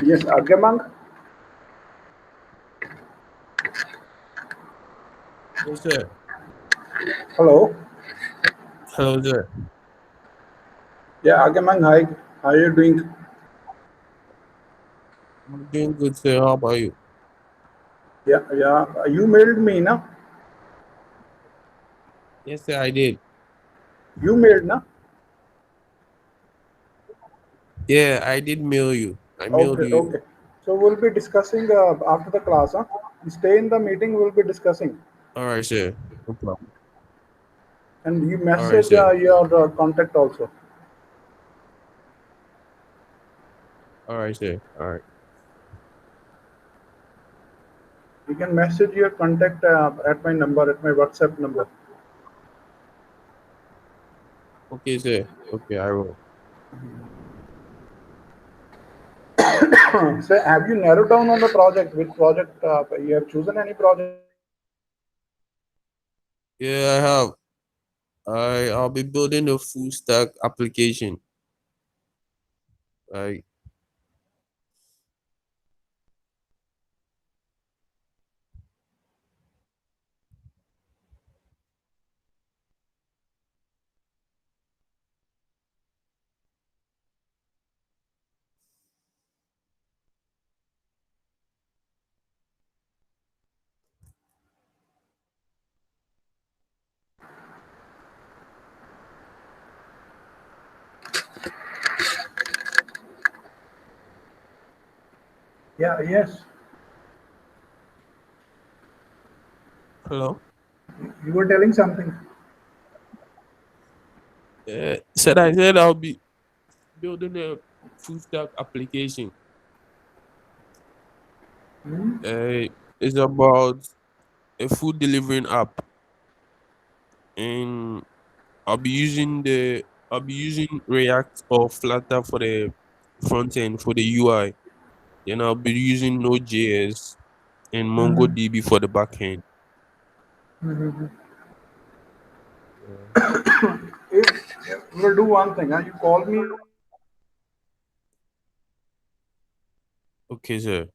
Yes, Agamang. Yes, sir. Hello. Hello, sir. Yeah, Agamang. Hi. How are you doing? I'm doing good, sir. How about you? Yeah, yeah. You mailed me, na? Yes, sir, I did. You mailed, na? Yeah, I did mail you. I mailed Okay, you. okay. So we'll be discussing after the class, huh? You stay in the meeting. We'll be discussing, All right, sir. No problem. and you All right, message sir. your contact also. All right, sir. All right. You can message your contact at my number, at my WhatsApp number. Okay, sir. Okay, I will. So, have you narrowed down on the project? Which project you have chosen? Any project? Yeah, I have. I'll be building a full stack application. Right. Yeah. Yes. Hello. You were telling something. I said I'll be building a full stack application. Hmm? It's about a food delivering app, and I'll be using React or Flutter for the front end for the UI. Then I'll be using Node.js and Mhm. MongoDB for the back end. Mhm. Yeah. We'll do one thing. Huh? You call me. Okay, sir.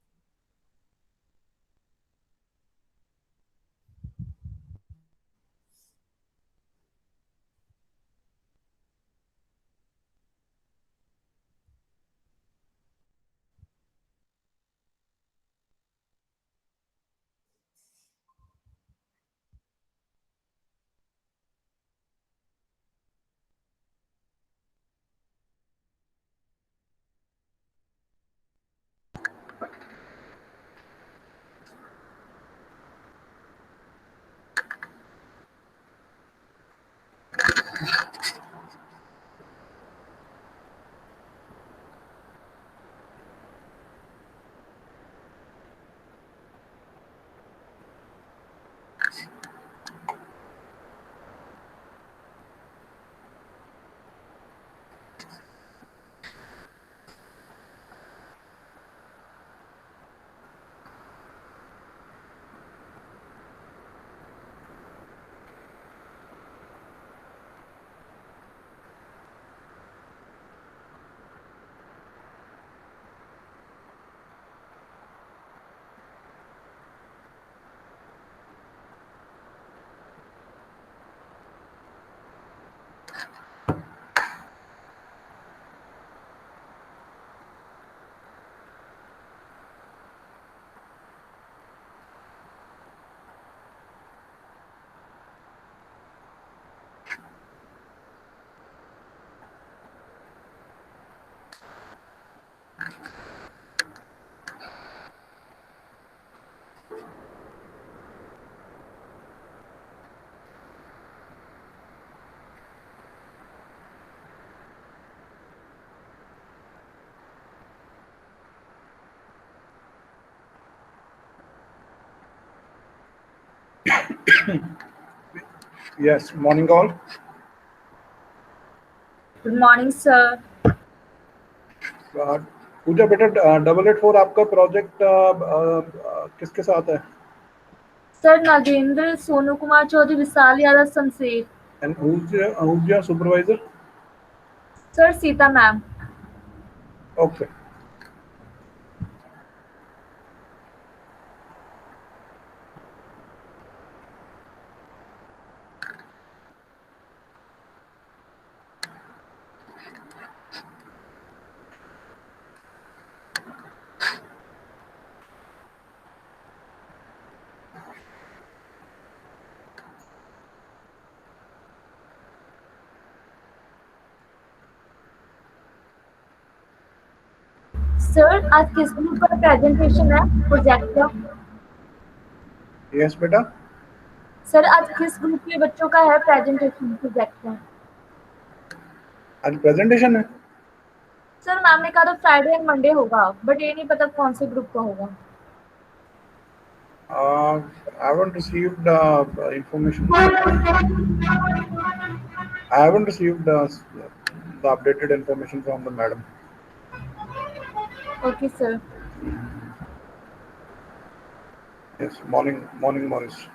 Yes. Morning all. Good morning, sir. Uh, Puja बेटा double eight four आपका project किसके साथ है? Sir Nagendra, Sonu Kumar Chaudhary, Vishal Yadav, Shamsher. And who's your supervisor? Sir, Sita ma'am. Okay. Sir आज किस group का presentation है project का? Yes, बेटा. सर आज किस ग्रुप के बच्चों का है प्रेजेंटेशन प्रोजेक्ट का? आज प्रेजेंटेशन है. सर मैम ने कहा था फ्राइडे एंड मंडे होगा, बट ये नहीं पता कौन से ग्रुप का होगा. I haven't received information. I haven't received the updated information from the madam. Okay sir. Yes, morning, Morris.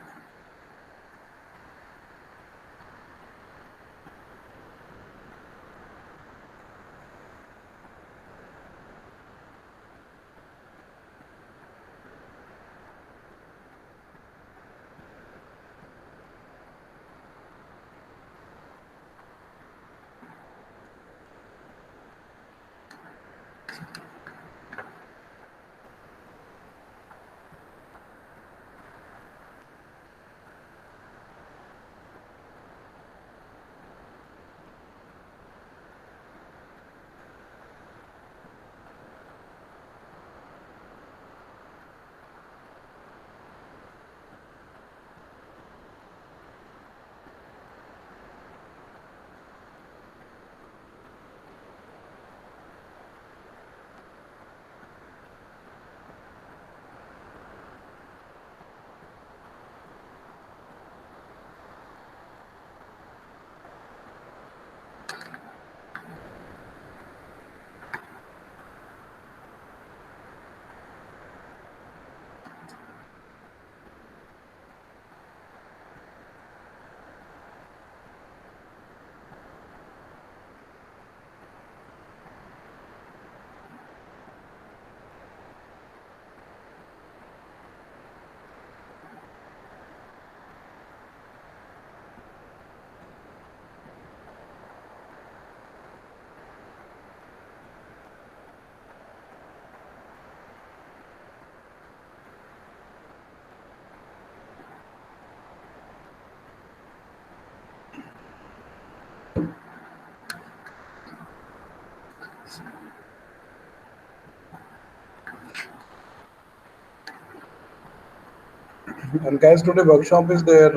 And guys, today workshop is there.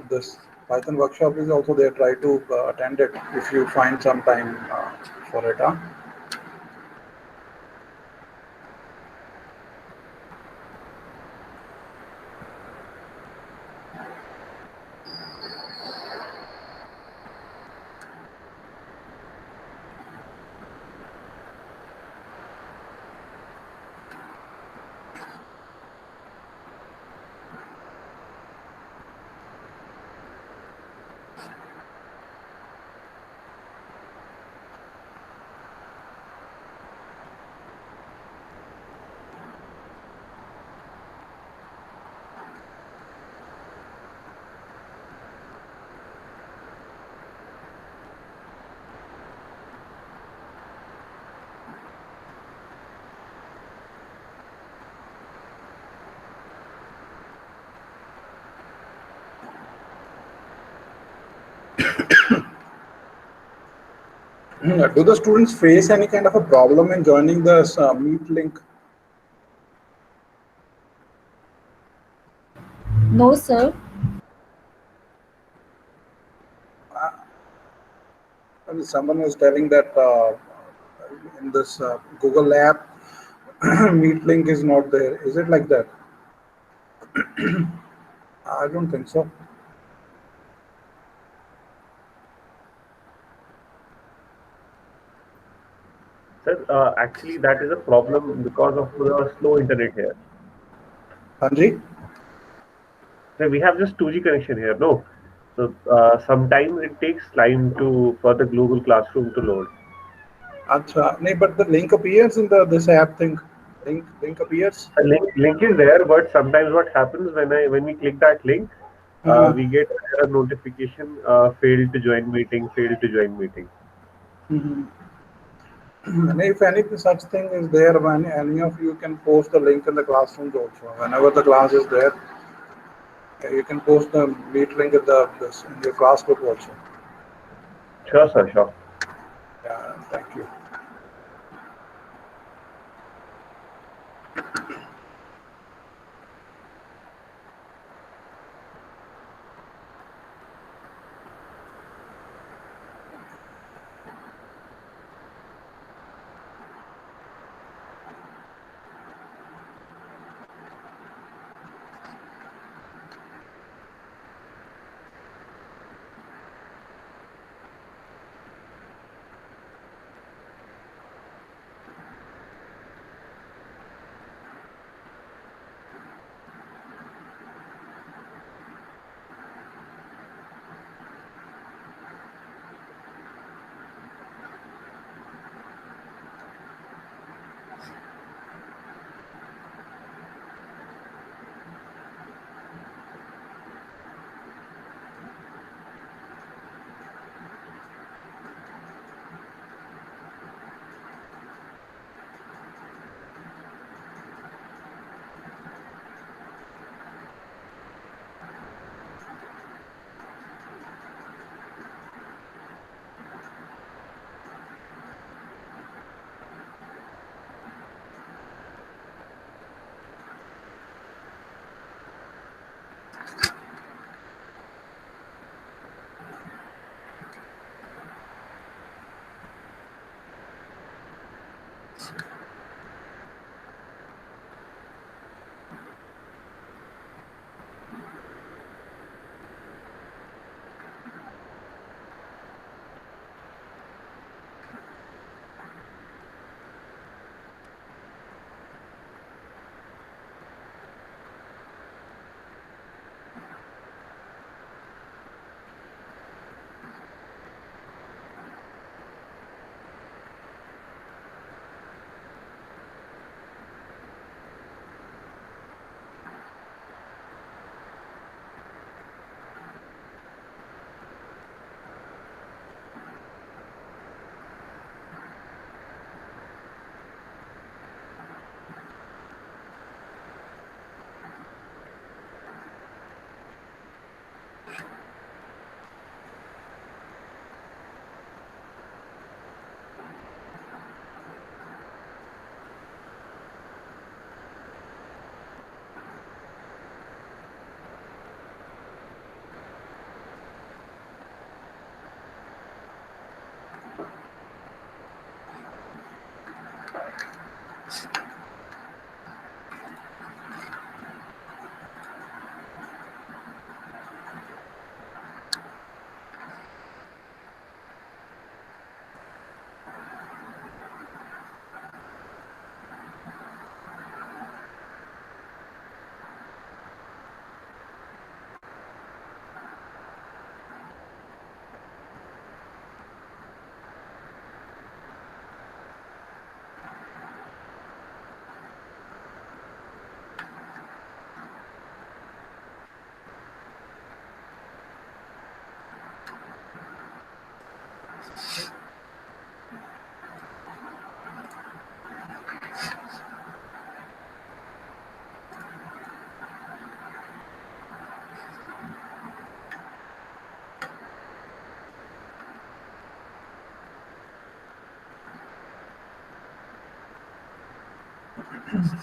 This Python workshop is also there. Try to attend it if you find some time for it. Do the students face any kind of a problem in joining this Meet link? No sir. Someone was telling that in this Google app, Meet link is not there. Is it like that? I don't think so. Sir, actually that is a problem because of the slow internet here. Hanji? Sir, we have just 2G connection here, no? So sometimes it takes time to for the Google Classroom to load. Acha, no, but the link appears in the this app thing. Link appears. A link is there, but sometimes what happens when we click that link, Uh-huh. we get a notification failed to join meeting, failed to join meeting. Mhm. And if any such thing is there, when any of you can post the link in the classrooms also. Whenever the class is there, you can post the meet link in the this, in your class group also. Sure, sir, sure. Yeah, thank you.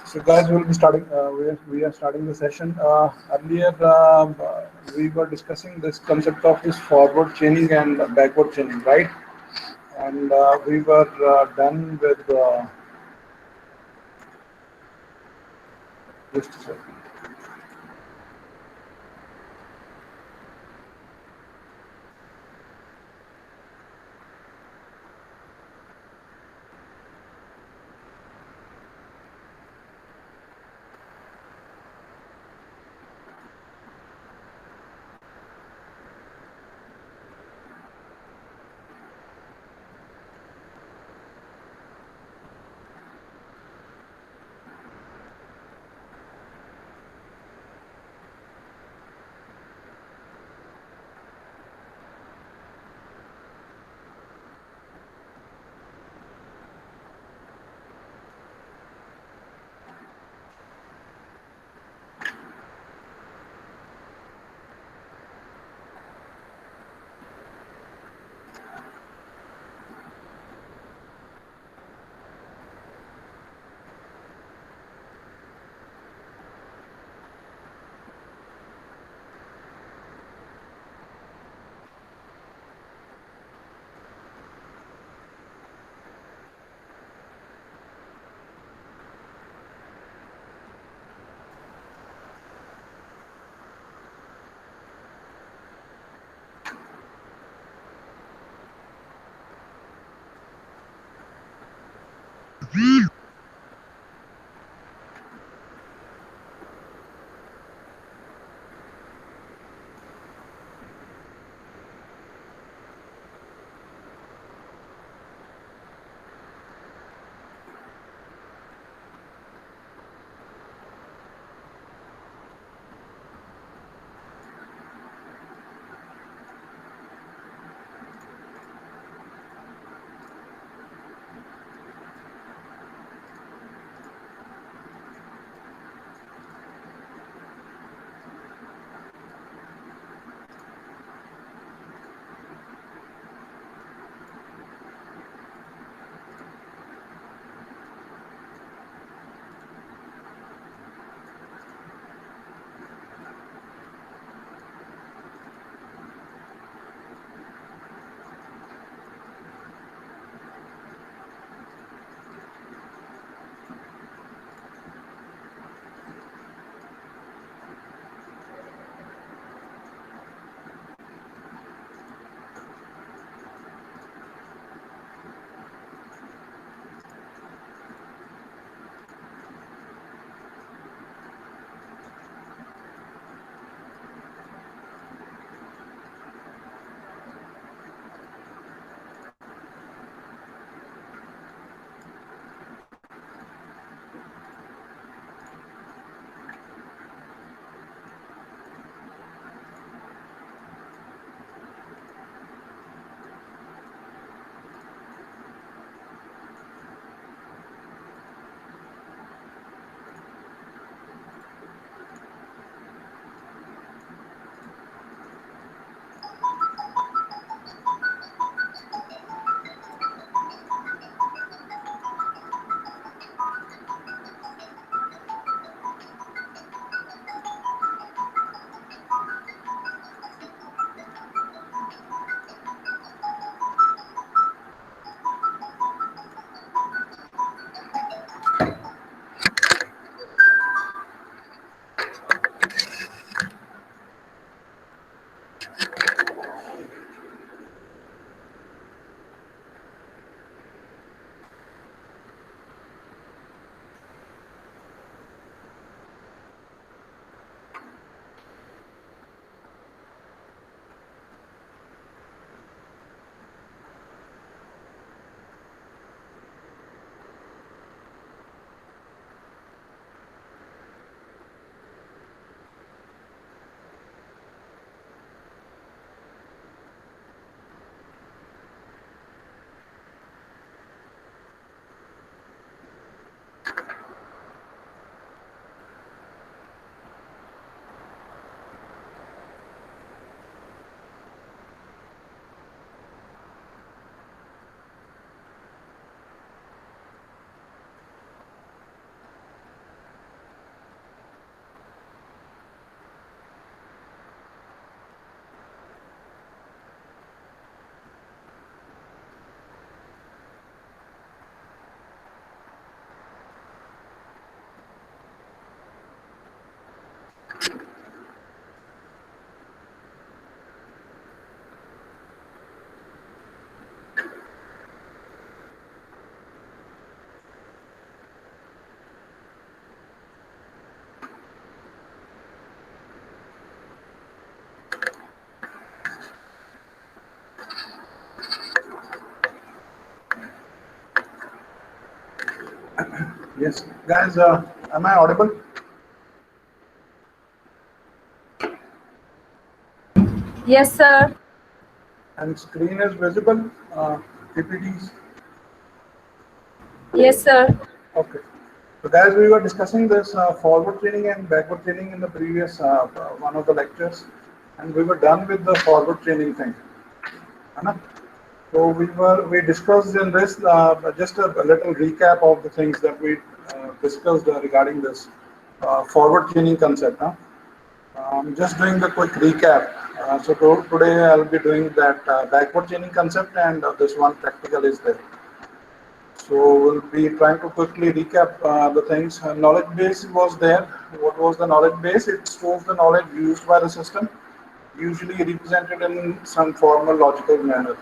So guys, we'll be starting. We are starting the session. Earlier, we were discussing this concept of this forward chaining and backward chaining, right? And we were done with just a second. Yes, guys, am I audible? Yes, sir. And screen is visible? PPTs? Yes, sir. Okay. So guys, we were discussing this forward training and backward training in the previous one of the lectures, and we were done with the forward training thing. है ना? So we discussed in this just a little recap of the things that we discussed regarding this forward training concept. Huh? Just doing the quick recap. Today I'll be doing that backward chaining concept, and this one practical is there. So we'll be trying to quickly recap the things. Knowledge base was there. What was the knowledge base? It stores the knowledge used by the system, usually represented in some formal logical manner.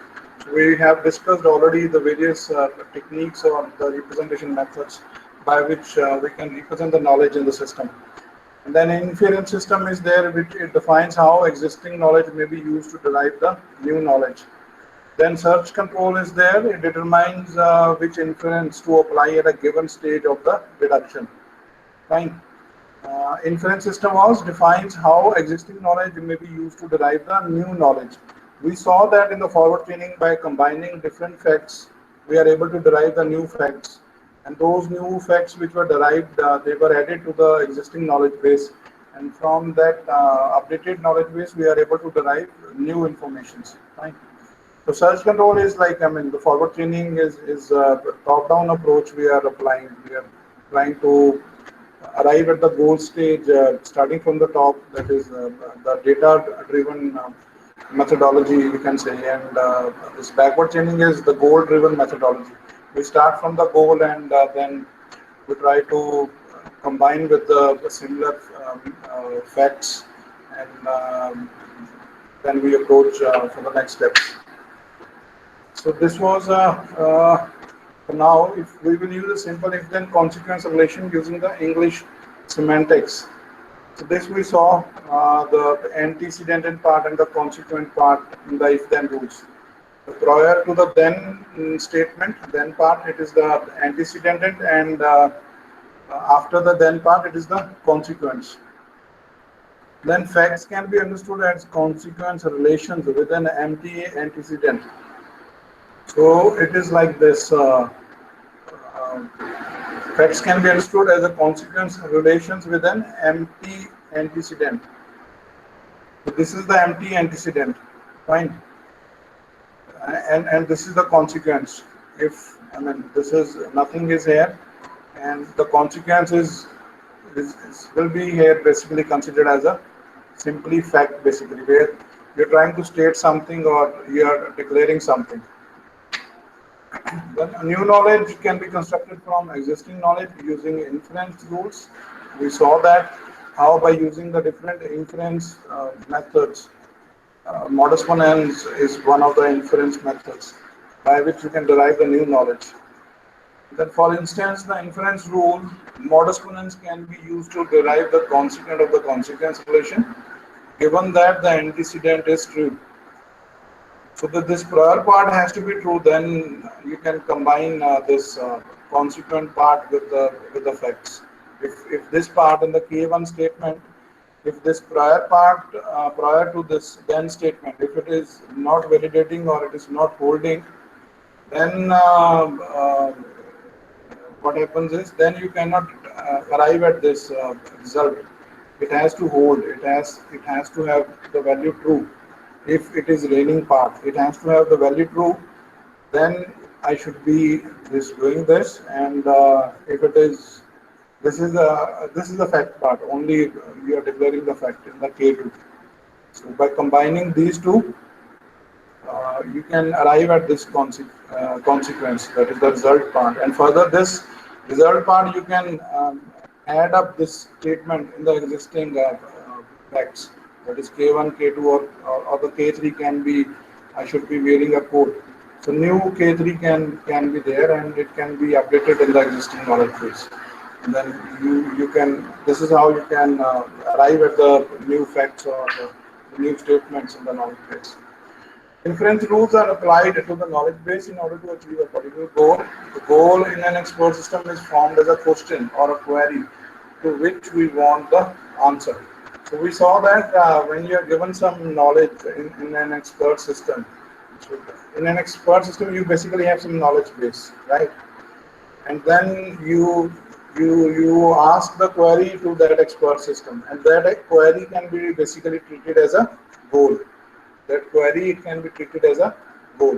We have discussed already the various techniques or the representation methods by which we can represent the knowledge in the system. And then inference system is there, which it defines how existing knowledge may be used to derive the new knowledge. Then search control is there. It determines which inference to apply at a given stage of the deduction. Fine. Inference system also defines how existing knowledge may be used to derive the new knowledge. We saw that in the forward training by combining different facts, we are able to derive the new facts. And those new facts which were derived, they were added to the existing knowledge base. And from that updated knowledge base, we are able to derive new informations. Right? So search control is like, the forward training is a top-down approach we are applying. We are trying to arrive at the goal stage, starting from the top, that is the data-driven methodology, you can say, and this backward chaining is the goal-driven methodology. We start from the goal and then we try to combine with the similar facts, and then we approach for the next steps. So this was now, if we will use a simple if-then consequence relation using the English semantics. So this we saw the antecedent part and the consequent part in the if-then rules. So prior to the then statement, then part, it is the antecedent, and after the then part, it is the consequence. Then facts can be understood as consequence relations with an empty antecedent. So it is like this. Facts can be understood as a consequence relations with an empty antecedent. So this is the empty antecedent, fine, and this is the consequence. If this is nothing is here, and the consequence is will be here basically considered as a simply fact, basically where you're trying to state something or you are declaring something. Then new knowledge can be constructed from existing knowledge using inference rules. We saw that how by using the different inference methods. Modus ponens is one of the inference methods by which you can derive the new knowledge. Then, for instance, the inference rule, modus ponens can be used to derive the consequent of the consequence relation, given that the antecedent is true. So that this prior part has to be true, then you can combine this consequent part with the facts. If this part in the K1 statement, if this prior part prior to this then statement, if it is not validating or it is not holding, then what happens is then you cannot arrive at this result. It has to hold. It has to have the value true. If it is raining part, it has to have the value true. Then I should be doing this, and if it is, this is the fact part. Only we are declaring the fact in the K2. So by combining these two, you can arrive at this consequence, that is the result part. And further, this result part you can add up this statement in the existing facts. That is K1, K2, or the K3 can be, I should be wearing a coat. So new K3 can be there, and it can be updated in the existing knowledge base. And then you can, this is how you can arrive at the new facts or the new statements in the knowledge base. Inference rules are applied to the knowledge base in order to achieve a particular goal. The goal in an expert system is formed as a question or a query to which we want the answer. So we saw that when you are given some knowledge in an expert system, so in an expert system you basically have some knowledge base, right? And then you ask the query to that expert system, and that query can be basically treated as a goal. That query can be treated as a goal.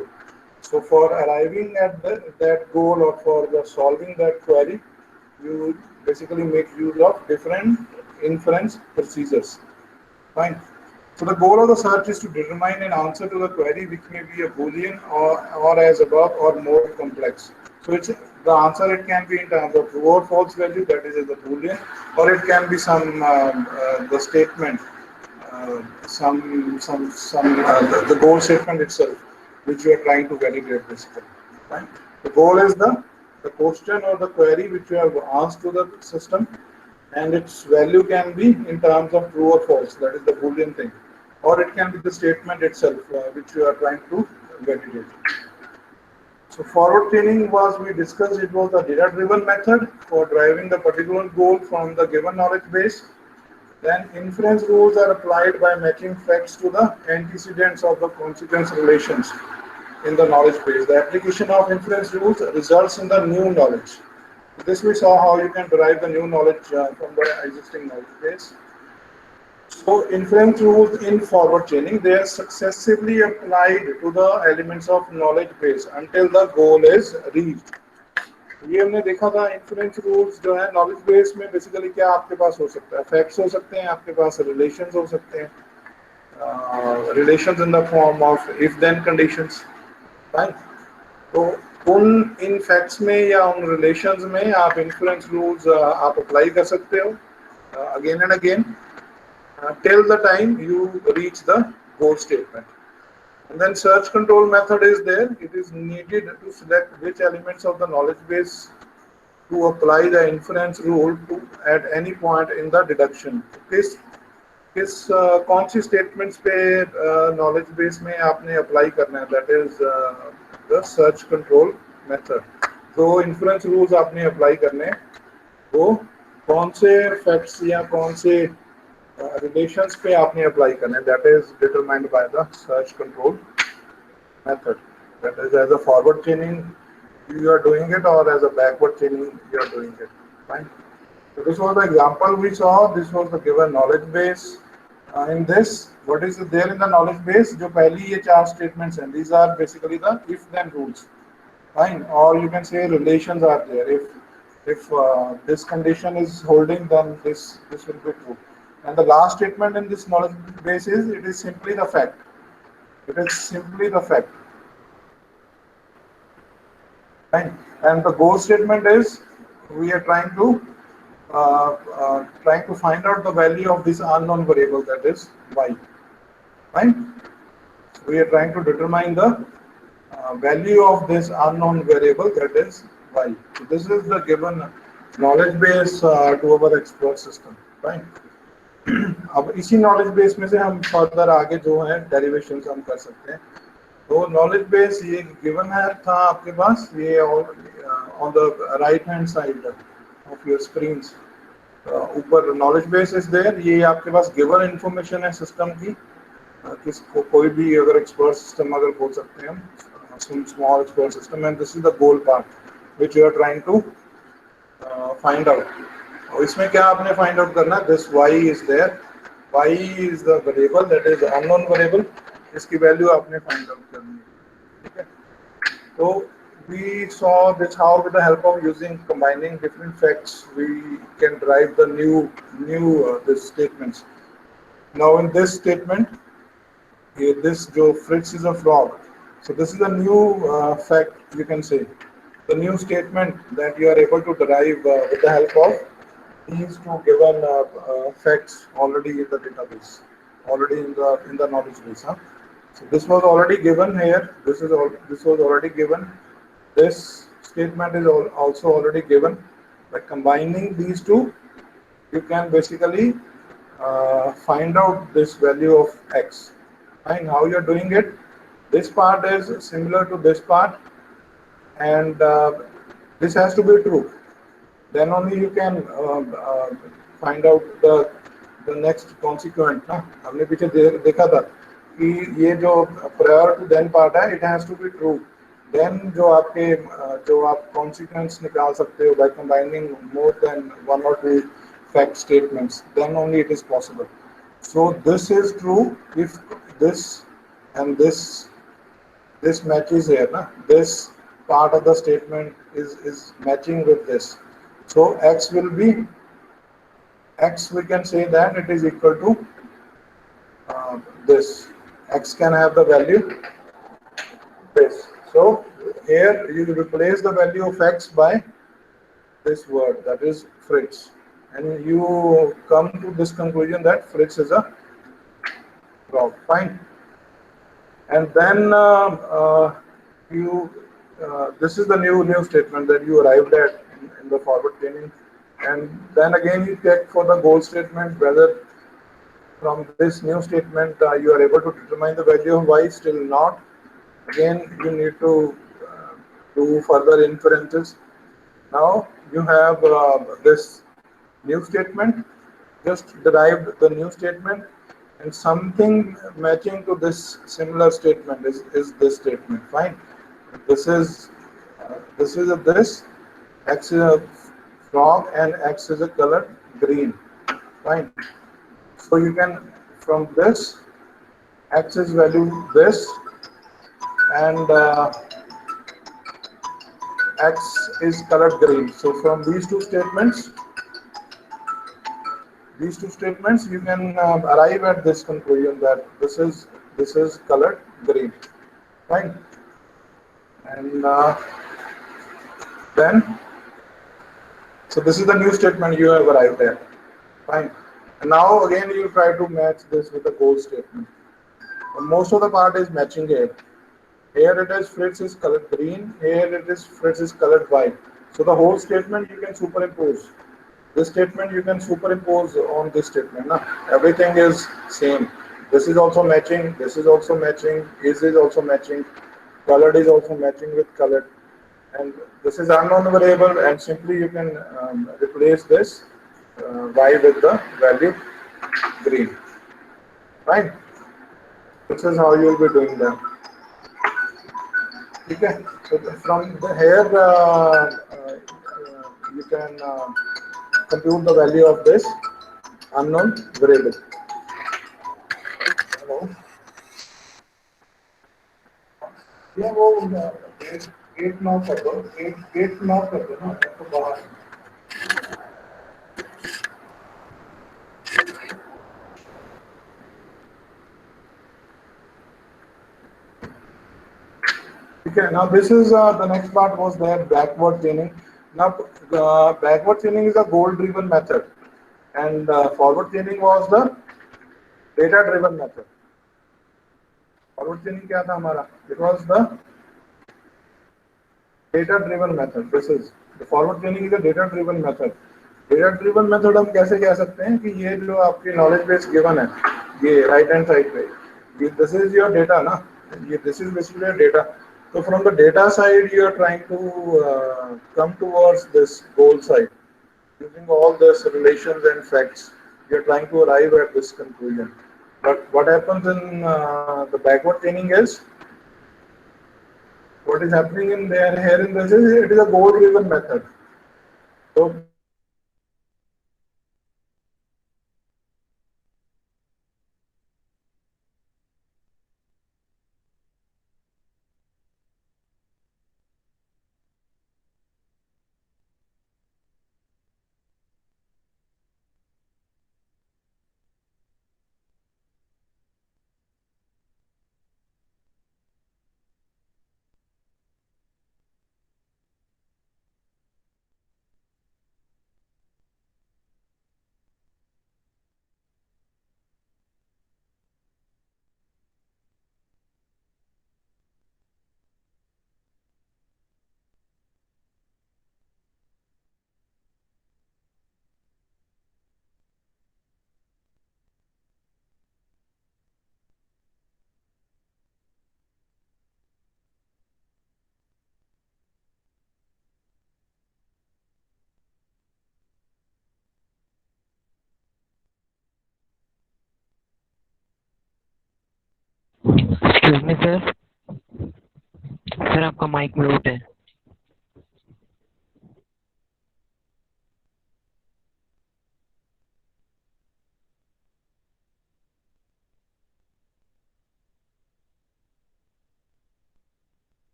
So for arriving at that goal or for solving that query, you basically make use of different inference procedures. Fine. So the goal of the search is to determine an answer to the query, which may be a Boolean or as above or more complex. So it's the answer. It can be in terms of true or false value, that is the Boolean, or it can be some the statement, the goal statement itself, which you are trying to validate basically. Right? The goal is the question or the query which you have asked to the system, and its value can be in terms of true or false, that is the Boolean thing, or it can be the statement itself which you are trying to validate. So forward chaining was, we discussed, it was a data driven method for driving the particular goal from the given knowledge base. Then inference rules are applied by matching facts to the antecedents of the consequence relations in the knowledge base. The application of inference rules results in the new knowledge. This we saw how you can derive the new knowledge from the existing knowledge base. So inference rules in forward chaining, they are successively applied to the elements of knowledge base until the goal is reached. ये हमने देखा था influence rules जो है knowledge base में basically क्या आपके पास हो सकता है, फैक्ट्स हो सकते हैं, आपके पास रिलेशंस हो सकते हैं, relations in the form of if then conditions, right. तो उन इन फैक्ट्स में या उन रिलेशंस में आप इन्फ्लुएंस रूल्स आप अप्लाई कर सकते हो again and again till the time you reach the goal statement. And then search control method is there. It is needed to select which elements of the knowledge base to apply the inference rule to at any point in the deduction. किस कौन सी statements पे knowledge base में आपने apply करना है, that is the search control method. जो influence rules आपने apply करने हैं वो कौन से फैक्ट्स या कौन से रिलेशंस पे आपने अप्लाई करना है, that is determined by the search control method. That is as a forward chaining you are doing it or as a backward chaining you are doing it, fine. So this was the example we saw. This was the given knowledge base. In this, what is there in the knowledge base? जो पहली ये चार statements हैं, these are basically the if-then rules, fine. Or you can say relations are there. If this condition is holding, then this will be true. And the last statement in this knowledge base is it is simply the fact. It is simply the fact. Fine. And the goal statement is we are trying to find out the value of this unknown variable, that is y. Fine. We are trying to determine the value of this unknown variable, that is y. So this is the given knowledge base to our expert system. Fine. अब इसी knowledge base में से हम further आगे जो है derivations हम कर सकते हैं। तो नॉलेज बेस ये गिवन है था आपके पास, ये on the right hand side of your screen ऊपर नॉलेज बेस इज देयर। ये आपके पास गिवन इंफॉर्मेशन है सिस्टम की, किसको कोई भी अगर एक्सपर्ट सिस्टम अगर बोल सकते हैं हम, small expert system, and this is the goal part which you are trying to find out. और इसमें क्या आपने फाइंड आउट करना है, this y is there, y is the variable that is unknown variable, इसकी वैल्यू आपने find out करनी है, ठीक है। तो we saw this how with the help of using combining different facts we can derive the new this statements. Now in this statement, this जो Fritz is a frog, so this is a new fact, you can say the new statement that you are able to derive with the help of these two given facts already in the database, already in the knowledge base. So this was already given here. This was already given. This statement is also already given. By combining these two, you can basically find out this value of x. And how you are doing it? This part is similar to this part, and this has to be true. Then only you can find out the next consequent. हमने पीछे देखा था कि ये जो prior to then part है, it has to be true. Then जो आप consequence निकाल सकते हो by combining more than one or two fact statements, then only it is possible. So this is true if this and this matches here, na? This part of the statement is matching with this. So x will be x, we can say that it is equal to this. X can have the value this. So here you replace the value of x by this word, that is Fritz, and you come to this conclusion that Fritz is a frog. Fine. and then you this is the new statement that you arrived at in the forward chaining, and then again you check for the goal statement whether from this new statement you are able to determine the value of y. Still not, again you need to uh, do further inferences. Now you have this new statement, just derived the new statement, and something matching to this similar statement is this statement. Fine. This is this, x is a frog and x is a color green. Fine. So you can, from this, x is value this, and x is colored green. So from these two statements, you can arrive at this conclusion that this is colored green. Fine. And then, so this is the new statement you have arrived at. Fine. And now again you try to match this with the goal statement. And most of the part is matching here. Here it is Fritz is colored green. Here it is Fritz is colored white. So the whole statement you can superimpose. This statement you can superimpose on this statement. Na? Everything is same. This is also matching. This is also matching. Is also matching. Colored is also matching with colored. And this is unknown variable, and simply you can replace this y with the value green. Right? This is how you will be doing that. Okay. So from here you can compute the value of this unknown variable. Hello. Yeah, वो gate knock कर दो, gate knock कर दो ना, तो बाहर. Okay, now this is the next part was there, backward chaining. Now backward chaining is a goal-driven method, and forward chaining was the data-driven method. Forward chaining क्या था हमारा? It was the data-driven method. This is the forward chaining is a data-driven method. Data-driven method हम कैसे कह सकते हैं कि ये जो आपकी knowledge base given है, ये right hand side पे, ये this is your data ना, ये this is basically your data. So from the data side, you are trying to come towards this goal side. Using all these relations and facts, you are trying to arrive at this conclusion. But what happens in the backward chaining is, what is happening in there here in this is, it is a goal-driven method. So excuse me sir, sir आपका mic mute है.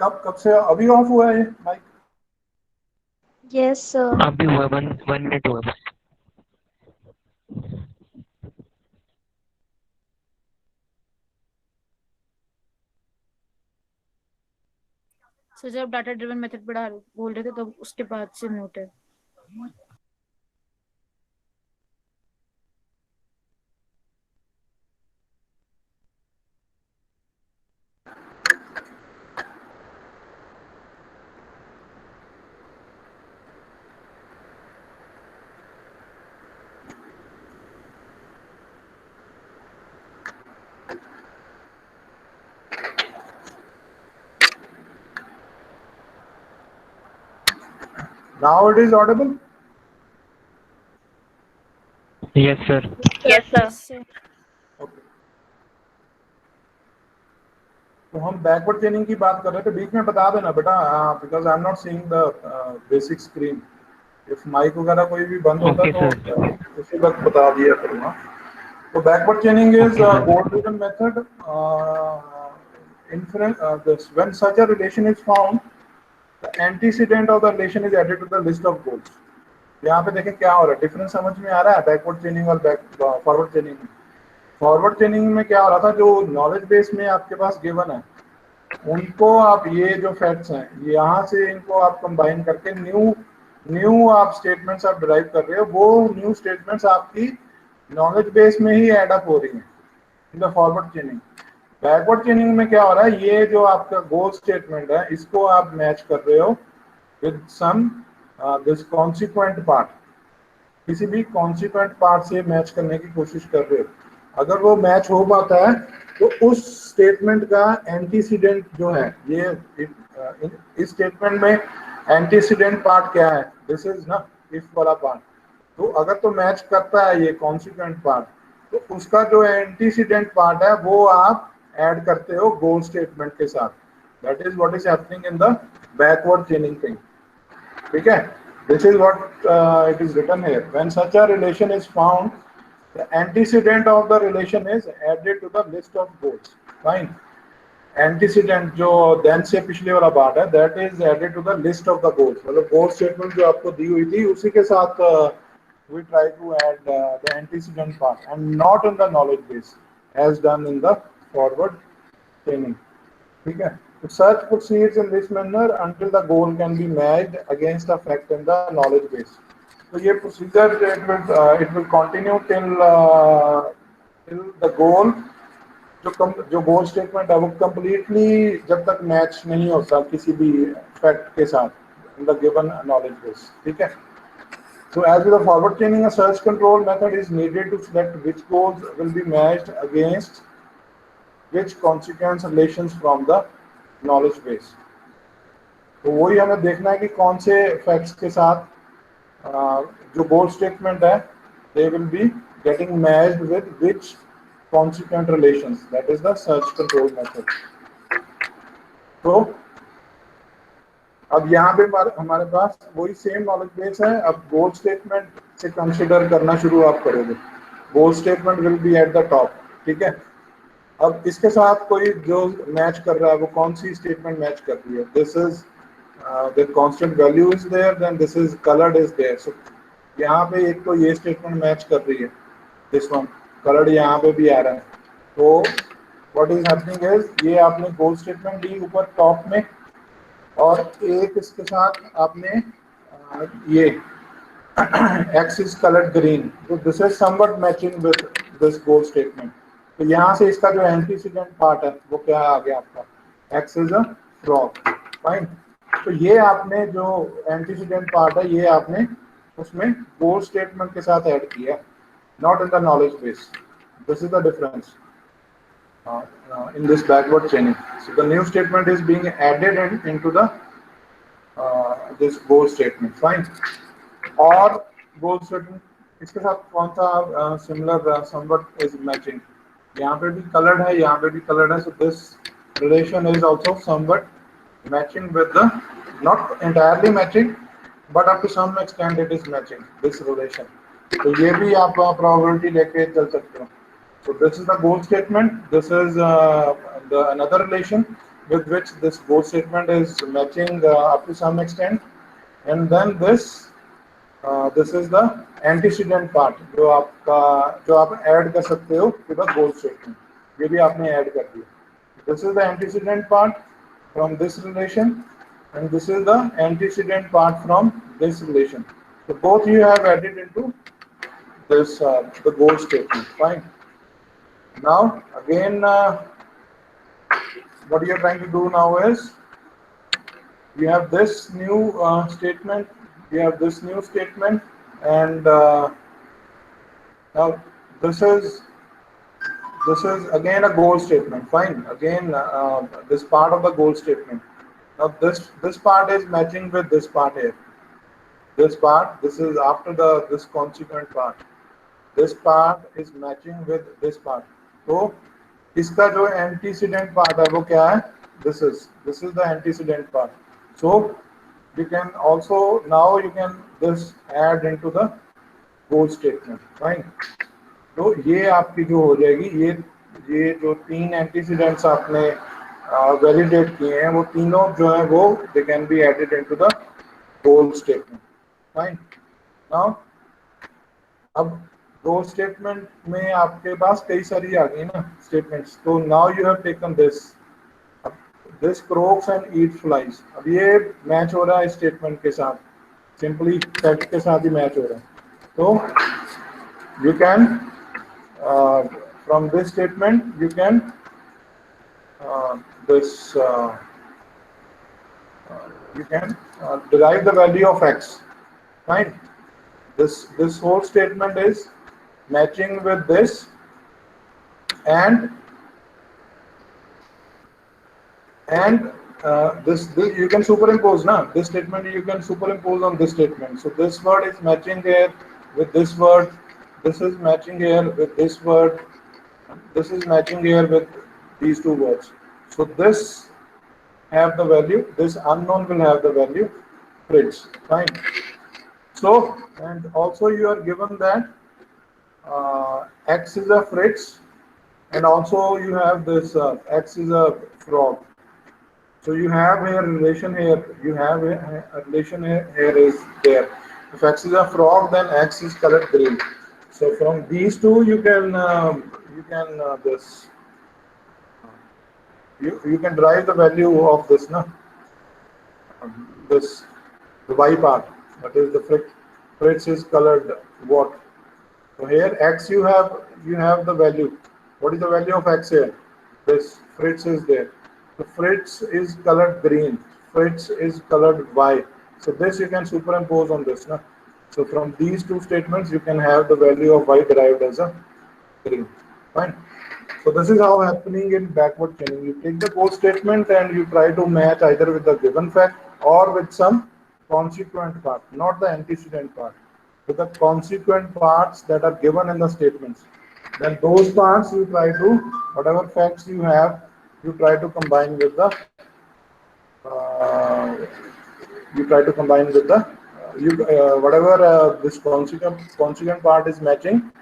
कब से अभी of हुआ है mic? Yes, sir. अभी हुआ 1 minute हुआ बस। सर जब डाटा ड्रिवन मेथड पढ़ा बोल रहे थे तो उसके बाद से म्यूट है। Now it is audible. Yes, sir. Yes, sir. Sir Okay. तो हम बैकवर्ड चेनिंग की बात कर रहे थे, बीच में बता देना बेटा, because I am not seeing the basic screen. If mike वगैरह कोई भी बंद होता Okay, है sir. तो उसी वक्त बता दिया करूँगा। So backward chaining is Okay, a sir. goal-driven method. When such a relation is found, the antecedent of the relation is added to the list of goals. यहाँ पे देखें क्या हो रहा है, डिफरेंस समझ में आ रहा है बैकवर्ड चेनिंग और फॉरवर्ड चेनिंग में। फॉरवर्ड चेनिंग में क्या हो रहा था, जो नॉलेज बेस में आपके पास गिवन है उनको आप ये जो फैक्ट्स हैं यहाँ से इनको आप कंबाइन करके न्यू आप स्टेटमेंट्स आप डिराइव कर रहे हो, वो न्यू स्टेटमेंट्स आपकी नॉलेज बेस में ही एड अप हो रही हैं इन द फॉरवर्ड चेनिंग। बैकवर्ड चेनिंग में क्या हो रहा है, ये जो आपका गोल स्टेटमेंट है इसको आप मैच कर रहे हो with some this consequent part, किसी भी कॉन्सिक्वेंट पार्ट से मैच करने की कोशिश कर रहे हो। अगर वो मैच हो पाता है तो उस स्टेटमेंट का एंटीसीडेंट जो है, ये इस स्टेटमेंट में एंटीसीडेंट पार्ट क्या है, दिस इज ना इफ वाला पार्ट। तो अगर तो मैच करता है ये कॉन्सिक्वेंट पार्ट, तो उसका जो एंटीसीडेंट पार्ट है वो आप ऐड करते हो गोल स्टेटमेंट के साथ। That is what is happening in the backward chaining thing. ठीक है, this is what it is written here. When such a relation is found, the antecedent of the relation is added to the list of goals. Fine. Antecedent जो then से पिछले वाला part है, that is added to the list of the goals. मतलब goal statement जो आपको दी हुई थी उसी के साथ we try to add the antecedent part and not in the knowledge base as done in the forward chaining. ठीक है, तो such proceeds in this manner until the goal can be matched against a fact in the knowledge base. तो ये procedure it will continue till the goal, जो गोल statement है वो completely जब तक मैच नहीं होता किसी भी फैक्ट के साथ in the given knowledge base. ठीक है, so as with the forward chaining, a search control method is needed to select which goals will be matched against which consequence relations from the knowledge base। तो वही हमें देखना है कि कौन से फैक्ट्स के साथ जो गोल स्टेटमेंट है they will be getting matched with which consequent relations, that is the search control method। तो अब यहाँ पे हमारे पास वही सेम नॉलेज बेस है। अब गोल स्टेटमेंट से कंसीडर करना शुरू आप करोगे, goal statement will be at the top. ठीक है, अब इसके साथ कोई जो मैच कर रहा है वो कौन सी स्टेटमेंट मैच कर रही है, this is the constant value is there, then this is colored is there। so यहाँ पे एक तो ये स्टेटमेंट मैच कर रही है, दिस वन कलर्ड यहाँ पे भी आ रहा है। तो व्हाट इज हैपनिंग इज ये आपने गोल स्टेटमेंट दी ऊपर टॉप में और एक इसके साथ आपने ये x is colored green, तो this is somewhat matching with this goal statement. तो यहाँ से इसका जो एंटीसीडेंट पार्ट है वो क्या आ गया आपका, x is a frog। Fine, तो ये आपने जो एंटीसीडेंट पार्ट है ये आपने उसमें गोल स्टेटमेंट के साथ ऐड किया, not in the knowledge base. This is the difference in this backward chaining। so the new statement is being added into the this goal statement। fine, और गोल स्टेटमेंट इसके साथ कौन सा सिमिलर somewhat is matching, यहाँ पे भी coloured है यहाँ पे भी कलर्ड है। so this relation is also somewhat matching with the, not entirely matching but up to some extent it is matching this relation। तो ये भी आप probability लेके चल सकते हो। so this is the goal statement, this is the another relation with which this goal statement is matching up to some extent, and then this is the antecedent part जो आप ऐड कर सकते हो to the goal statement. ये भी आपने add कर दिया. This is the antecedent part from this relation, and this is the antecedent part from this relation. So both you have added into this the goal statement. Fine. Now again, what you are trying to do now is you have this new statement. You have this new statement, and now this is again a goal statement. Fine. Again, this part of the goal statement. Now this part is matching with this part here. This part, this is after this consequent part. This part is matching with this part. So इसका जो antecedent part है वो क्या है? This is the antecedent part. So you can also now you can this add into the goal statement. Fine. तो ये आपकी जो हो जाएगी, ये जो तीन एंटीसीडेंट्स आपने वैलिडेट किए हैं वो तीनों जो है वो they can be added into the goal statement. Fine. Now अब गोल स्टेटमेंट में आपके पास कई सारी आ गई ना स्टेटमेंट्स. तो now you have taken this crocs and eat flies. अब ये मैच हो रहा है स्टेटमेंट के साथ, सिंपली फैक्ट के साथ ही मैच हो रहा है. तो you can from this statement you can you can derive the value of x. Fine. This whole statement is matching with this, and this you can superimpose now. This statement you can superimpose on this statement. So this word is matching here with this word. This is matching here with this word. This is matching here with these two words. So this have the value. This unknown will have the value Fritz. Fine. So and also you are given that x is a Fritz, and also you have this x is a frog. So you have here relation here. You have a relation here is there. If x is a frog, then x is colored green. So from these two you can you can derive the value of this this the y part, that is the Fritz is colored what. So here x you have the value. What is the value of x here? This Fritz is there. So Fritz is colored green. Fritz is colored y. So this you can superimpose on this. So from these two statements, you can have the value of y derived as a green. Fine. So this is how happening in backward chaining. You take the goal statement and you try to match either with the given fact or with some consequent part, not the antecedent part, with the consequent parts that are given in the statements. Then those parts you try to, whatever facts you have, you try to combine with the whatever this consequent part is matching,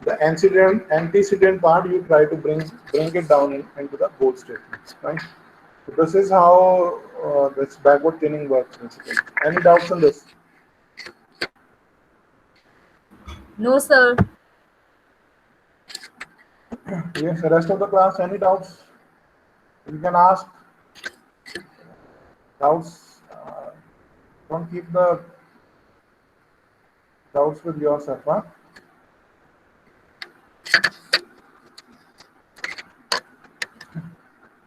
the antecedent part you try to bring it down into the goal statements. Right? So this is how this backward chaining works basically. Any doubts on this? No, sir. Yes, the rest of the class, any doubts? You can ask. Doubts. Don't keep the doubts with yourself, huh?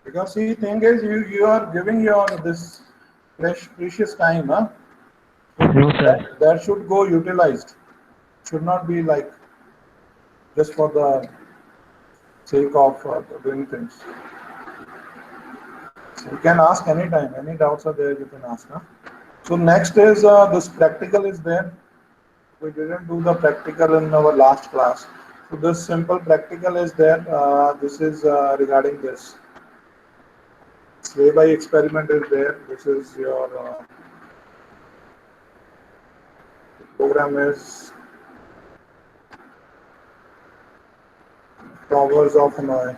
Because see, thing is, you are giving your this precious time, huh? No, sir. That should go utilized. Should not be like just for the sake of doing things. So you can ask anytime. Any doubts are there, you can ask, huh? So next is this practical is there. We didn't do the practical in our last class. So this simple practical is there. This is regarding this. Sway by experiment is there. This is your program is Proverbs of Hanoi.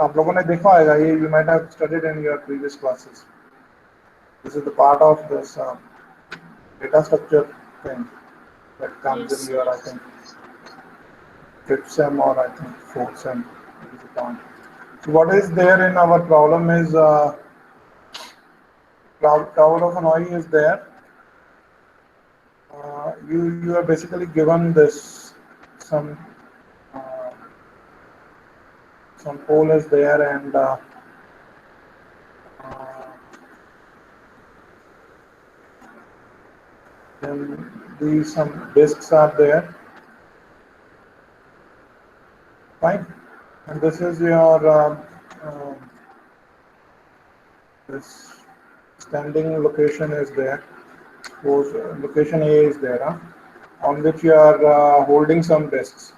आप लोगों ने देखा होगा ये, you might have studied in your previous classes. This is the part of this data structure thing that comes Yes, in your, I think, fifth sem or I think fourth sem. Is the point. So what is there in our problem is cloud of Hanoi is there. You are basically given this some uh, some pole is there and uh, then these some disks are there, fine. And this is your this standing location is there. Suppose location A is there, on which you are holding some disks.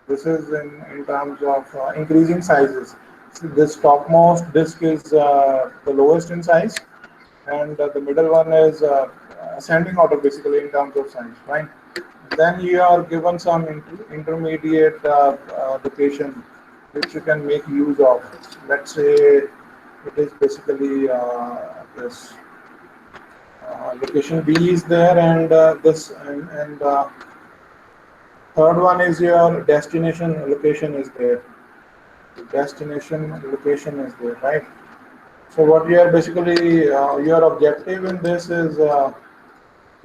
This is in terms of increasing sizes. So this topmost disk is the lowest in size, and the middle one is ascending order basically in terms of size, right? Then you are given some intermediate location which you can make use of. Let's say it is basically this location B is there, and this and third one is your destination location is there. The destination location is there, right? So what we are basically your objective in this is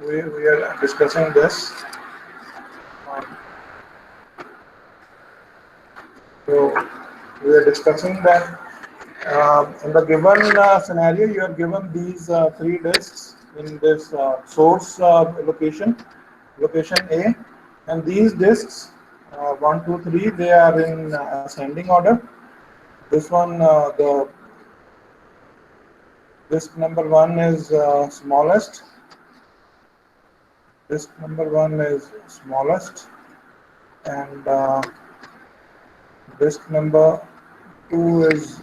we are discussing this. Um, so we are discussing that in the given scenario, you are given these three disks in this source location, location A, and these disks 1, 2, 3, they are in ascending order. This one, the disk number 1 is smallest. Disk number 1 is smallest, and disk number 2 is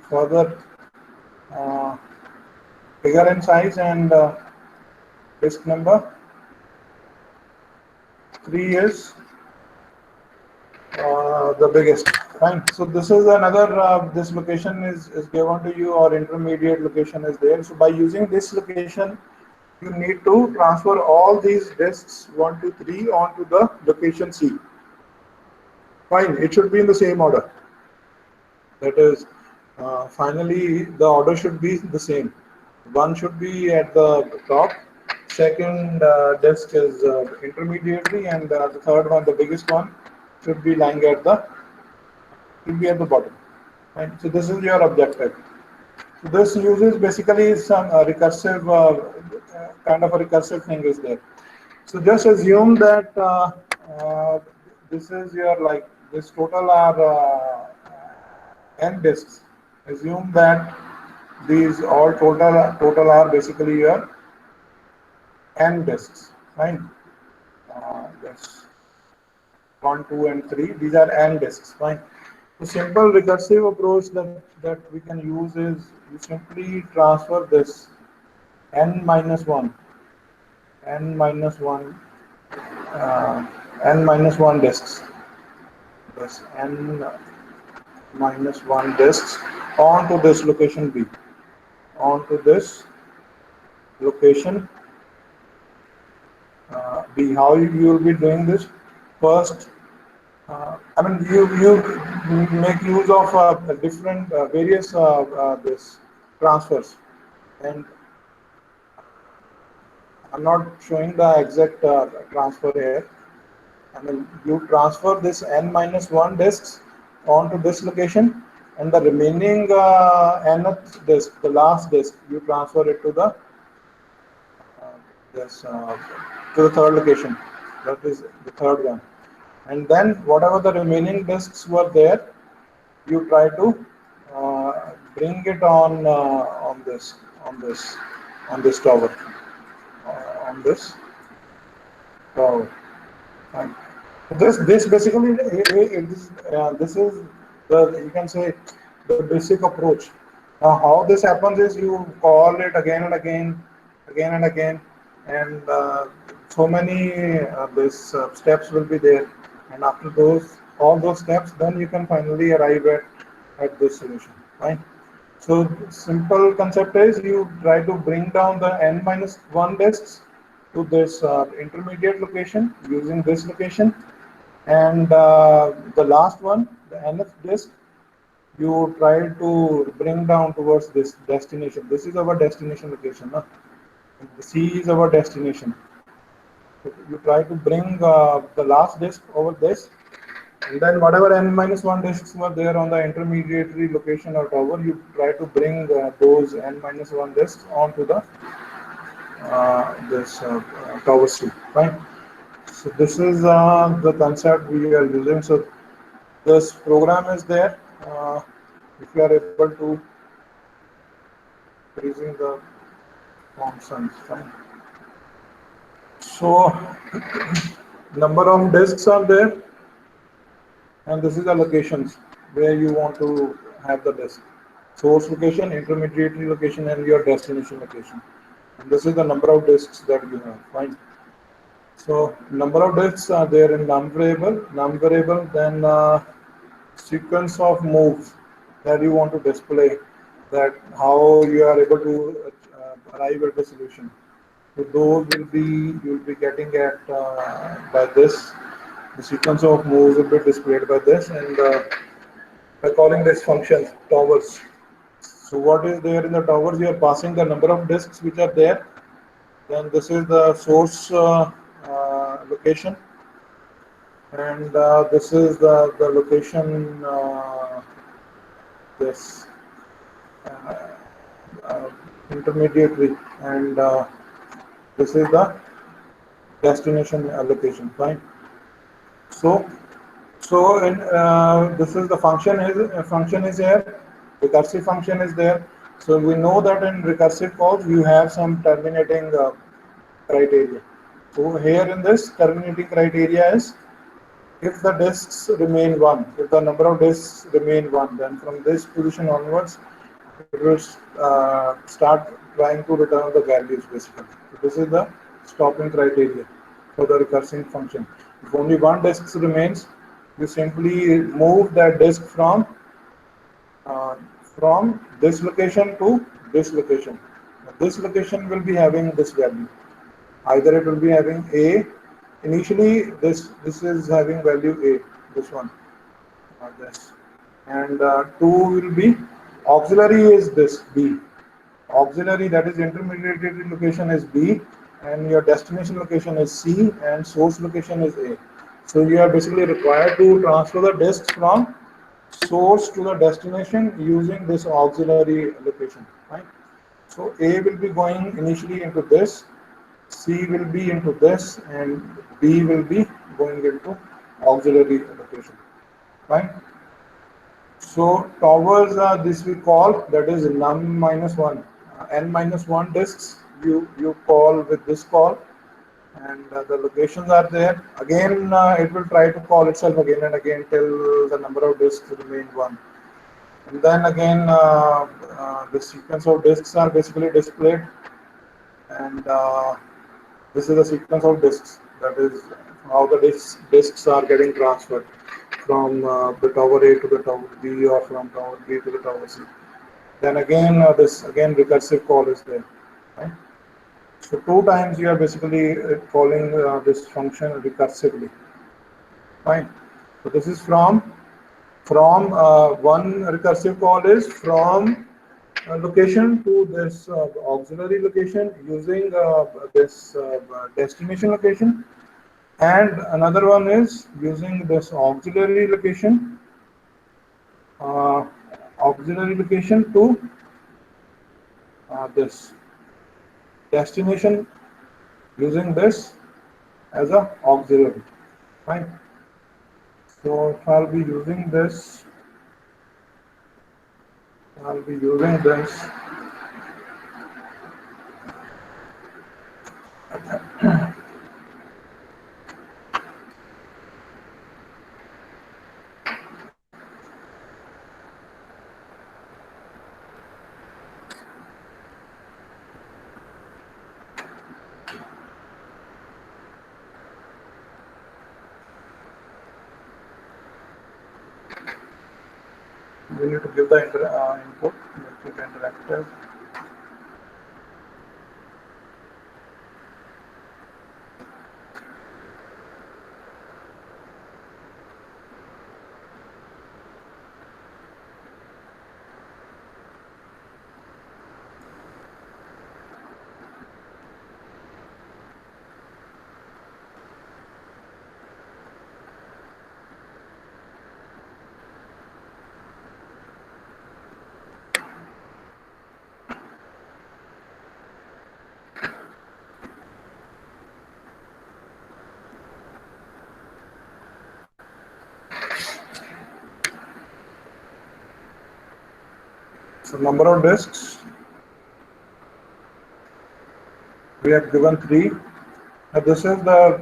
further bigger in size, and disk number 3 is the biggest. Fine. So this is another. This location is given to you, or intermediate location is there. So by using this location, you need to transfer all these disks 1, 2, 3 onto the location C. Fine. It should be in the same order. That is, finally, the order should be the same. One should be at the top. Second disk is intermediary, and the third one, the biggest one, should be lying at the bottom. Right? So this is your objective. So this uses basically some recursive kind of a recursive thing is there. So just assume that this is your like this total are n disks. Assume that these all total are basically your n disks, right? Yes. 1, 2, and 3. These are n disks, fine. The simple recursive approach that we can use is you simply transfer this n minus 1 disks, this n minus 1 disks onto this location B, onto this location B. How you will be doing this? First, I mean, you make use of different various this transfers, and I'm not showing the exact transfer here. I mean, you transfer this n minus 1 disks onto this location, and the remaining nth disk, the last disk, you transfer it to the this to the third location. That is the third one. And then whatever the remaining disks were there, you try to bring it on this tower, on this tower. Fine. This basically this is the, you can say, the basic approach. Now how this happens is you call it again and again, and so many steps will be there. And after all those steps, then you can finally arrive at this solution, right? So simple concept is you try to bring down the n minus 1 disks to this intermediate location using this location, and the last one, the nth disk, you try to bring down towards this destination. This is our destination location. No? The C is our destination. You try to bring the last disk over this, and then whatever n minus 1 disks were there on the intermediary location or tower, you try to bring those n minus 1 disks onto the this tower C, right? So this is the concept we are using. So this program is there. If you are able to using the functions, fine. So number of disks are there, and this is the locations where you want to have the disk. Source location, intermediary location, and your destination location. And this is the number of disks that you have. Fine. So number of disks are there in num variable, then sequence of moves that you want to display, that how you are able to arrive at the solution. So those will be, you will be getting at by this. The sequence of moves will be displayed by this, and by calling this function towers. So what is there in the towers? You are passing the number of disks which are there. Then this is the source location, and this is the location. This uh, uh, intermediary, and this is the destination location. Fine. So in this is the function is here. Recursive function is there. So we know that in recursive calls you have some terminating criteria. So here in this terminating criteria is if the disks remain 1, if the number of disks remain 1, then from this position onwards it will start trying to return the values basically. So this is the stopping criteria for the recursive function. If only one disk remains, you simply move that disk from this location to this location. This location will be having this value. Either it will be having A. Initially, this is having value A. This one, this, and 2 will be auxiliary is this B. Auxiliary, that is intermediary location, is B, and your destination location is C, and source location is A. So you are basically required to transfer the disks from source to the destination using this auxiliary location, right? So A will be going initially into this, C will be into this, and B will be going into auxiliary location, right? So towers are this we call, that is num minus 1, n minus 1 disks you call with this call, and the locations are there. Again, it will try to call itself again and again till the number of disks remain 1. And then again, the sequence of disks are basically displayed, and this is the sequence of disks. That is how the disks are getting transferred from the tower A to the tower B, or from tower B to the tower C. Then again, this again recursive call is there, right? So 2 times you are basically calling this function recursively, fine. So this is from one recursive call is from location to this auxiliary location using this destination location, and another one is using this auxiliary location to this destination using this as a auxiliary, right? So if I'll be using this, we need to give the input. Keep interactive. So number of disks, we have given 3. Now this is the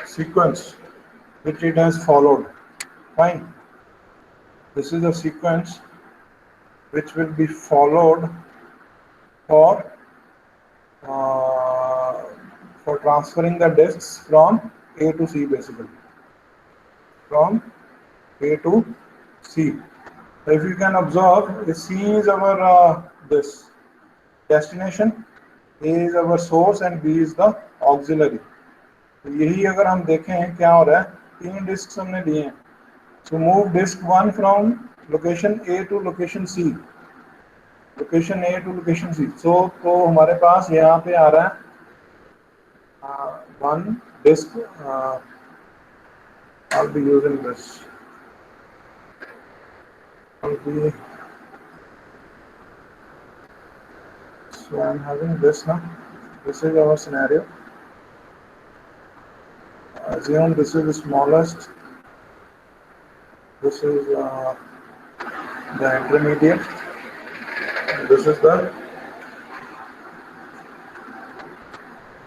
sequence which it has followed. Fine. This is a sequence which will be followed for transferring the disks from A to C, basically. From A to C. If you can observe, C is our this destination, A is our source and B is the auxiliary. तो यही अगर हम देखें क्या हो रहा है, 3 disc हमने दिए हैं. So move disk 1 from location A to location C. Location A to location C. So तो हमारे पास यहाँ पे आ रहा है 1 disk. I'll be using this. So I'm having this now. This is our scenario. Assume this is the smallest. This is the intermediate. And this is the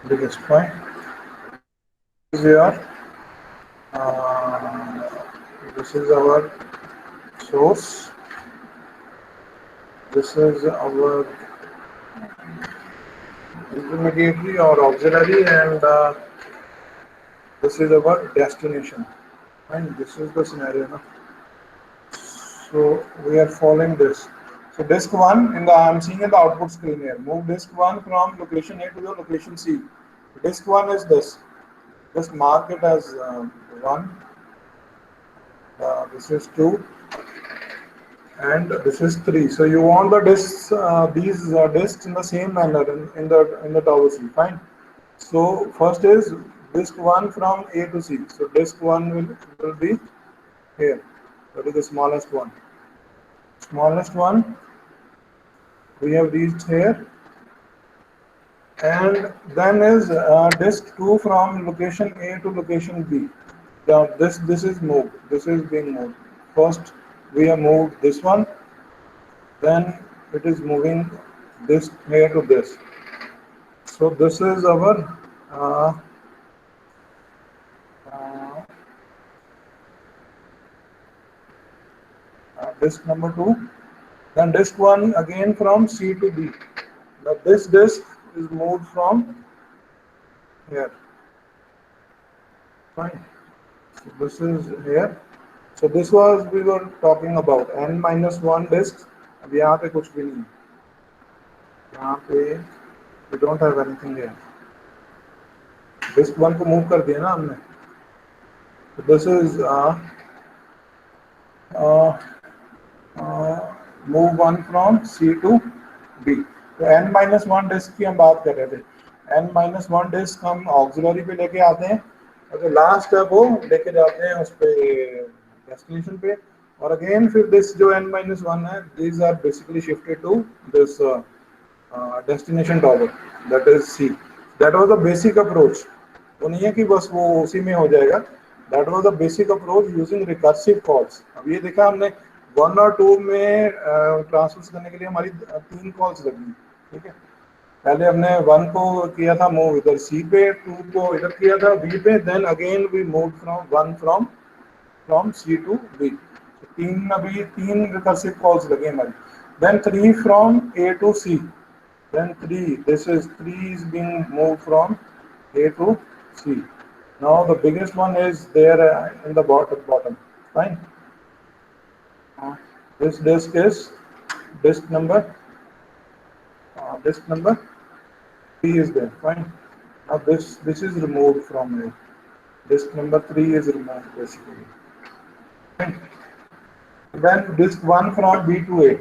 biggest point. This is our source. This is our intermediary or auxiliary, and this is our destination. And this is the scenario now. So we are following this. So disk 1 I'm seeing in the output screen here. Move disk 1 from location A to the location C. Disk 1 is this. Just mark it as 1. This is 2. And this is 3. So you want the disks, these disks in the same manner in the tower C. Fine. So first is disk 1 from A to C. So disk 1 will be here. That is the smallest one. Smallest one we have reached here. And then is disk 2 from location A to location B. Now this is moved. This is being moved. First we have moved this one. Then it is moving this here to this. So this is our disk number 2. Then disk 1 again from C to B. Now this disk is moved from here. Fine. So this is here. So this was we were talking about n-1 disks. अब यहाँ पे कुछ भी नहीं. यहाँ पे we don't have anything here. Disk 1 को move कर दिया ना हमने. So this is move 1 from C to B. तो n-1 डिस्क की हम बात कर रहे थे. n-1 डिस्क हम ऑक्सिलरी पे लेके आते हैं और जो लास्ट है वो लेके जाते हैं उस पे डेस्टिनेशन पे. और अगेन फिर दिस जो n-1 है, these are basically shifted to this destination tower, that is C. That was the basic approach. वो नहीं है कि बस वो उसी में हो जाएगा. That was the basic approach using recursive calls. अब ये देखा हमने 1 और 2 में ट्रांसफर करने के लिए हमारी 3 कॉल्स लगी. ठीक है, पहले हमने 1 को किया था मूव इधर C पे, 2 को इधर किया था B पे, then again we move from C to B. अभी 3 रिकर्सिव कॉल्स लगे हमारी. Then 3 from A to C. Then 3 is being moved from A to C. Now the biggest one is there in the bottom. Fine. This disk is disk number 3 is there. Fine. Now this is removed from it. Disk number 3 is removed basically. Fine. Then disk 1 from B to A.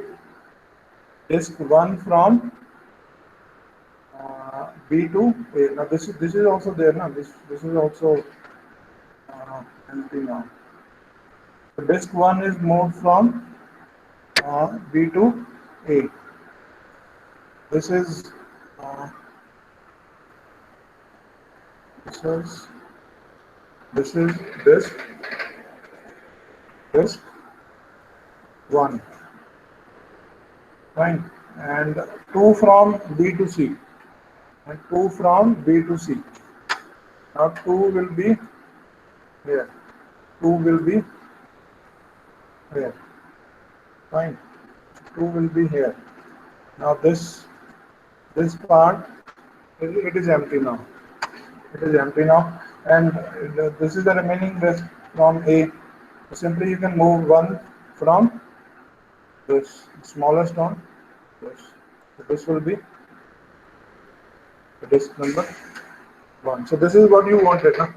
Disk 1 from B to A. Now this is also there. Now this is also empty now. So disk 1 is moved from B to A. This is disk 1. Fine. And 2 from B to C. And 2 from B to C. Now 2 will be here. 2 will be here. Fine. 2 will be here. Now this part, it is empty now. It is empty now. And this is the remaining disk from A. So simply you can move one from this smallest one. This. So this will be the disk number 1. So this is what you wanted. Huh?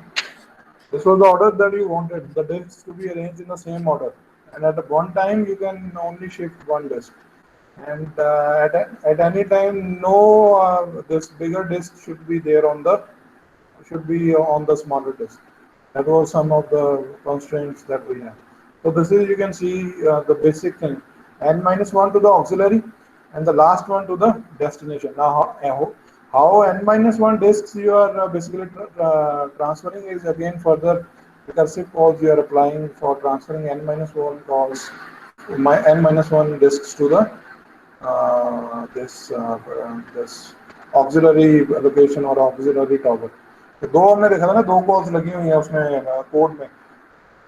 This was the order that you wanted, the disks to be arranged in the same order. And at one time, you can only shift one disk. And at any time, no this bigger disk should be there on the smaller disk. That was some of the constraints that we have. So this is, you can see the basic thing. N-1 to the auxiliary and the last one to the destination. Now, how N-1 disks you are basically transferring is again further recursive calls you are applying for transferring N-1 calls, N-1 disks to the this auxiliary location or auxiliary tower. तो दो हमने देखा था ना, दो calls लगी हुई हैं उसमें कोड में,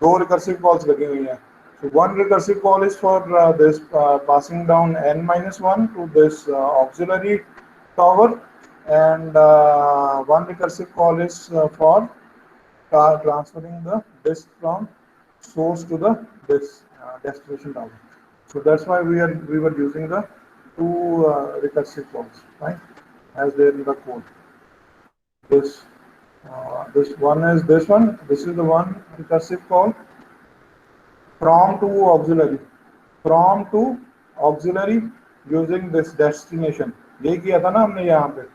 दो रिकर्सिव कॉल्स लगी हुई हैं. So one recursive call is for this passing down N-1 to this auxiliary tower, and one recursive call is for transferring the disk from source to the this destination tower. So that's why we were using the two recursive calls, right, as there in the code. This one is this one. This is the one recursive call. From to auxiliary using this destination. ये किया था ना हमने यहाँ पे.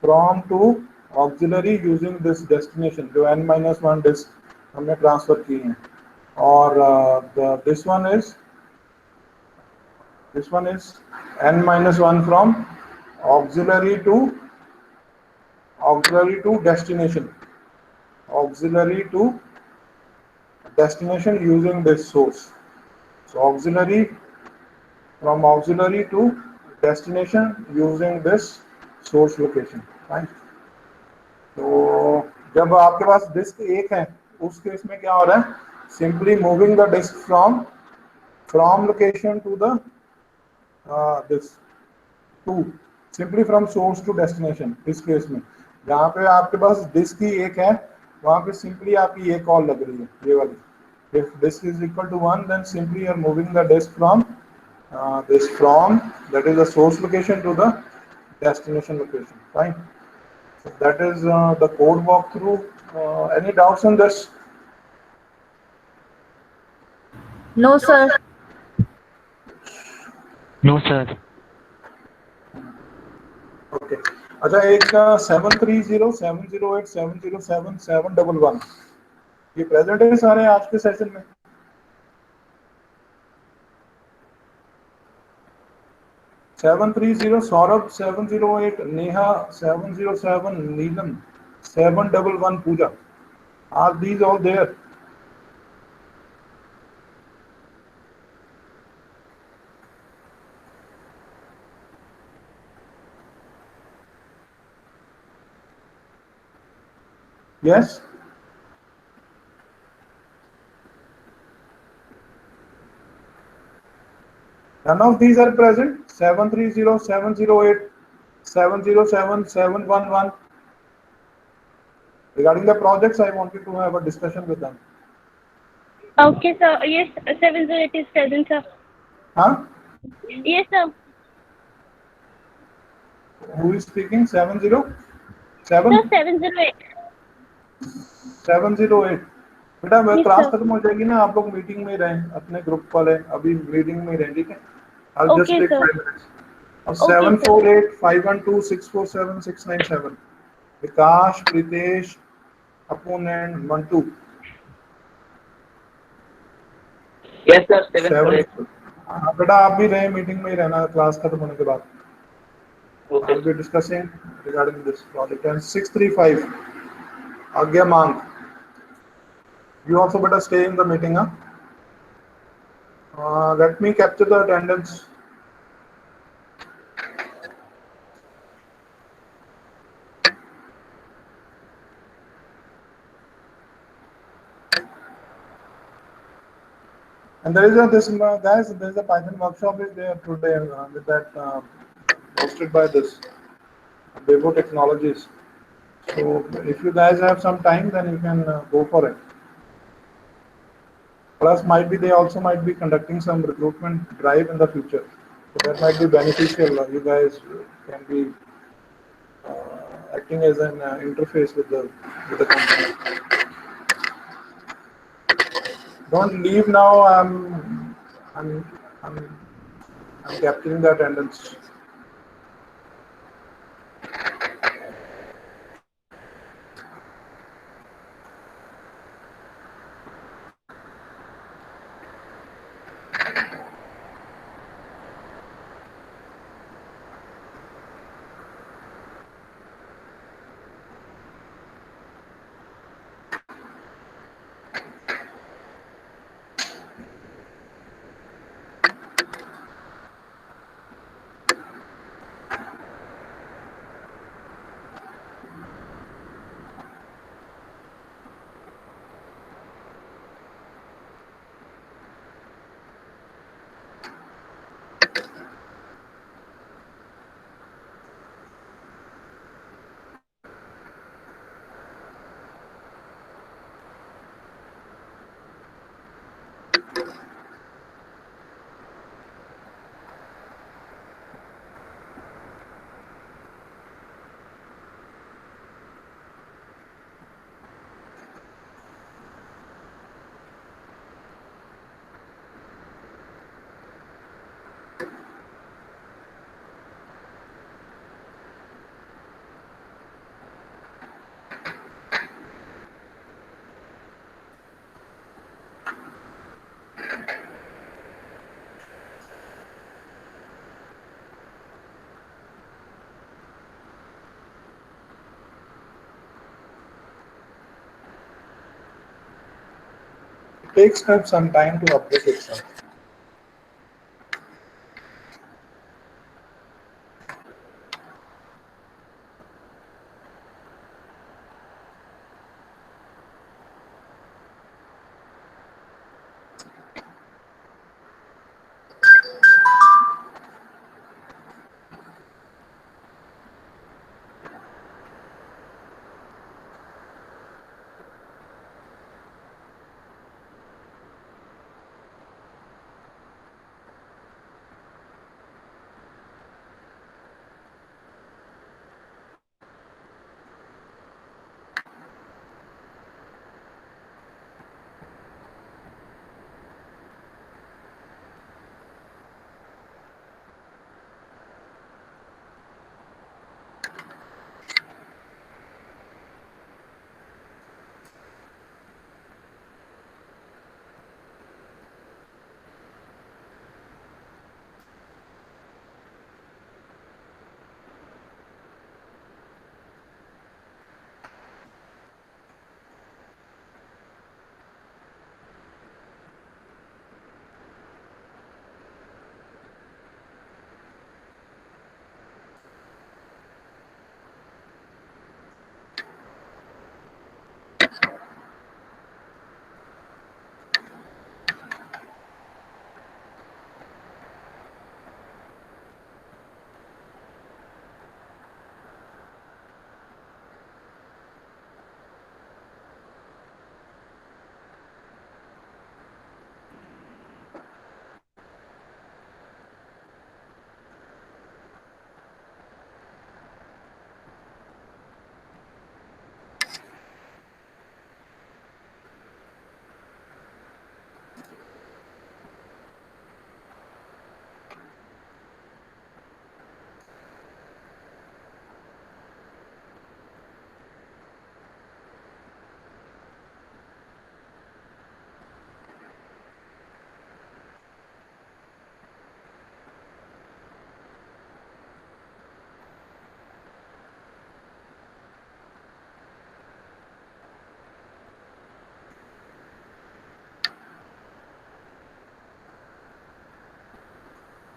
From to auxiliary using this destination जो N-1 disk हमने transfer की हैं. और this one is N-1 from auxiliary to destination. Auxiliary to destination using this source. So auxiliary from auxiliary to destination using this source location. Right? तो जब आपके पास disc एक है, उस केस में क्या हो रहा है? Simply moving the disk from location to the this to simply from source to destination. इस केस में जहाँ पे आपके पास डिस्क ही एक है, वहाँ पे simply आपकी ये कॉल लग रही है, ये वाली. If disk is equal to 1, then simply you are moving the disk from that is the source location to the destination location. Fine. So that is the code walkthrough. Any doubts on this? No, sir. No, sir. Okay. अच्छा, एक 730-708-707-711 ये present है सारे आज के session में. Seven 730 Saurabh, 708 Neha, 707 Neelam, 711 Puja. Are these all there? Yes. None of these are present. 730, 708, 707, 711. Regarding the projects, I wanted to have a discussion with them. Okay, sir. Yes, 708 is present, sir. Huh? Yes, sir. Who is speaking? 70? Sir, 7? 708. 708. बेटा मैं Yes, class sir. खत्म हो जाएगी ना, आप लोग meeting में रहें, अपने ग्रुप वाले अभी मीटिंग में रहें, ठीक है? I'll just Okay, take sir. 5 minutes. और Okay, sir. 748-512-647-697. विकास, प्रीतेश, अपुन एंड मंटू। Yes, sir. 748. हाँ बेटा आप भी रहे, मीटिंग में ही रहना क्लास खत्म होने के बाद। Okay. I'll be discussing regarding this project. And 635, Agya Mang. You also better stay in the meeting, huh? Let me capture the attendance. And there is guys, there is a Python workshop is there today with that hosted by this Bebo Technologies. So if you guys have some time, then you can go for it. Plus, they also might be conducting some recruitment drive in the future. So that might be beneficial. You guys can be acting as an interface with the company. Don't leave now. I'm capturing the attendance. It takes some time to update itself.